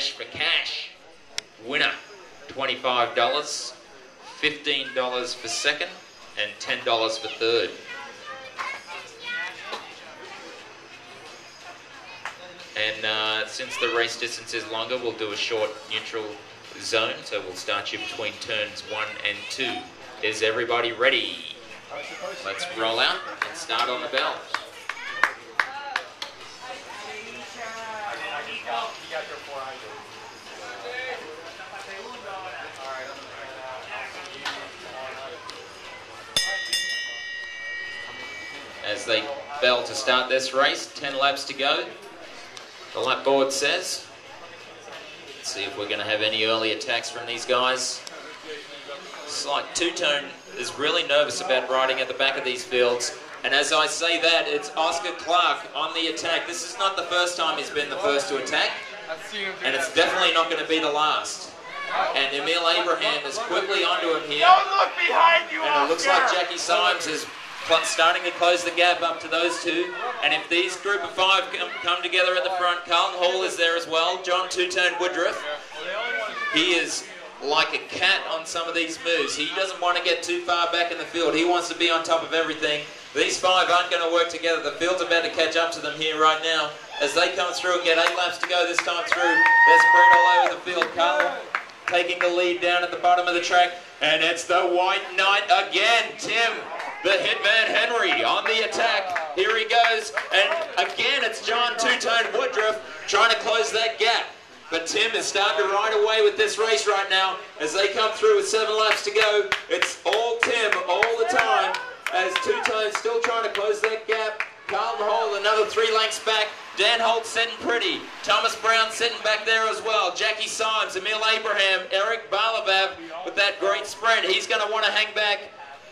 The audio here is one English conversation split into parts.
Dash for Cash. Winner, $25, $15 for second, and $10 for third. And since the race distance is longer, we'll do a short neutral zone. So we'll start you between turns 1 and 2. Is everybody ready? Let's roll out and start on the bell. As they bell to start this race, 10 laps to go. The lap board says. Let's see if we're going to have any early attacks from these guys. It's like Two-Tone is really nervous about riding at the back of these fields. And as I say that, it's Oscar Clark on the attack. This is not the first time he's been the first to attack. And it's definitely not going to be the last. And Emil Abraham is quickly onto him here. Don't look behind you, and it looks like Jackie Symes is starting to close the gap up to those two. And if these group of 5 come together at the front, Carlton Hall is there as well. John Two-Tone Woodruff. He is like a cat on some of these moves. He doesn't want to get too far back in the field. He wants to be on top of everything. These 5 aren't going to work together. The field's about to catch up to them here right now. As they come through and get 8 laps to go this time through, they're spread all over the field. Carlton taking the lead down at the bottom of the track. And it's the White Knight again, Tim. The Hitman Henry on the attack. Here he goes. And again, it's John Two-Tone Woodruff trying to close that gap. But Tim is starting to ride away with this race right now as they come through with 7 laps to go. It's all Tim all the time as Two-Tone still trying to close that gap. Carlton Hall another 3 lengths back. Dan Holt sitting pretty. Thomas Brown sitting back there as well. Jackie Symes, Emil Abraham, Eric Balabav with that great sprint. He's going to want to hang back.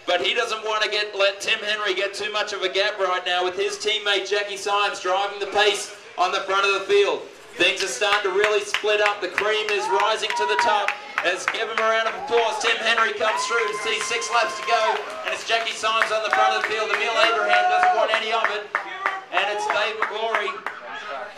But he doesn't want to let Tim Henry get too much of a gap right now with his teammate Jackie Symes driving the pace on the front of the field. Things are starting to really split up. The cream is rising to the top. Let's give him a round of applause. Tim Henry comes through to see 6 laps to go. And it's Jackie Symes on the front of the field. Emil Abraham doesn't want any of it. And it's Dave McGlory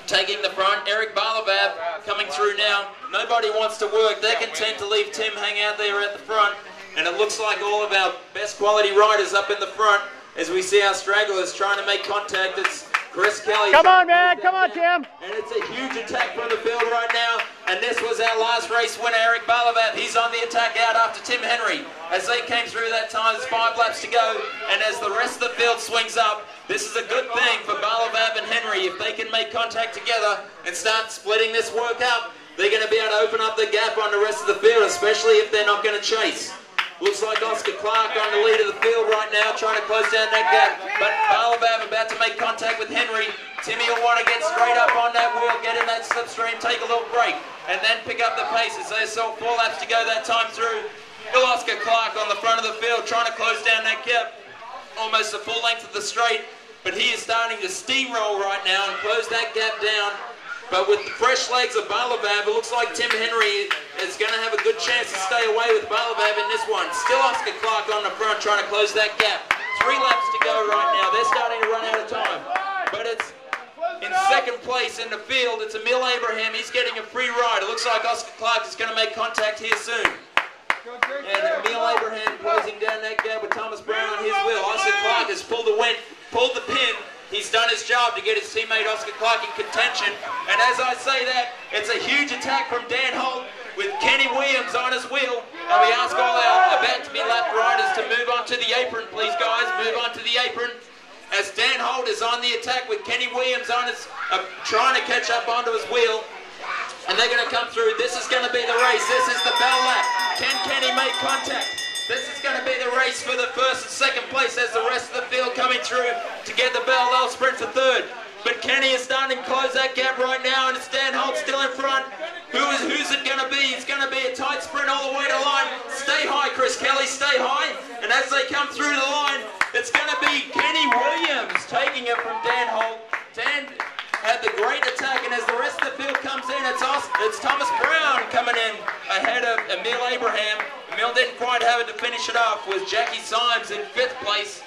taking the front. Eric Balabav coming through now. Nobody wants to work. They're content to leave Tim hang out there at the front. And it looks like all of our best quality riders up in the front as we see our stragglers trying to make contact. It's Chris Kelly. Come on, man. Come on, Tim. And it's a huge attack from the field right now. And this was our last race winner, Eric Balabav. He's on the attack out after Tim Henry. As they came through that time, there's 5 laps to go. And as the rest of the field swings up, this is a good thing for Balabav and Henry. If they can make contact together and start splitting this work up, they're going to be able to open up the gap on the rest of the field, especially if they're not going to chase. Looks like Oscar Clark on the lead of the field right now, trying to close down that gap. But Balabav about to make contact with Henry. Timmy will want to get straight up on that wheel, get in that slipstream, take a little break, and then pick up the pace as there's still 4 laps to go that time through. Still Oscar Clark on the front of the field, trying to close down that gap. Almost the full length of the straight, but he is starting to steamroll right now and close that gap down. But with the fresh legs of Balabav, it looks like Tim Henry is going to have a good chance to stay away with Balabav in this one. Still Oscar Clark on the front trying to close that gap. 3 laps to go right now. They're starting to run out of time. But it's in second place in the field. It's Emil Abraham. He's getting a free ride. It looks like Oscar Clark is going to make contact here soon. And Emil Abraham closing down that gap with Thomas Brown on his wheel. Oscar Clark has pulled the pin. He's done his job to get his teammate Oscar Clark in contention. And as I say that, it's a huge attack from Dan Holt with Kenny Williams on his wheel. And we ask all our about-to-be lap riders to move on to the apron, please, guys. Move on to the apron. As Dan Holt is on the attack with Kenny Williams on his, trying to catch up onto his wheel. And they're going to come through. This is going to be the race. This is the bell lap. Can Kenny make contact? This is going to be the race for the first and second place as the rest of the field coming through to get the bell. They'll sprint for third. But Kenny is starting to close that gap right now, and it's Dan Holt still in front. Who's it going to be? It's going to be a tight sprint all the way to the line. Stay high, Chris Kelly, stay high. And as they come through the line, it's going to be Kenny Williams taking it from Dan Holt. Dan had the great attack, and as the rest of the field comes in, it's Thomas Brown coming in ahead of Emil Abraham. Emil didn't quite have it to finish it off with Jackie Symes in 5th place.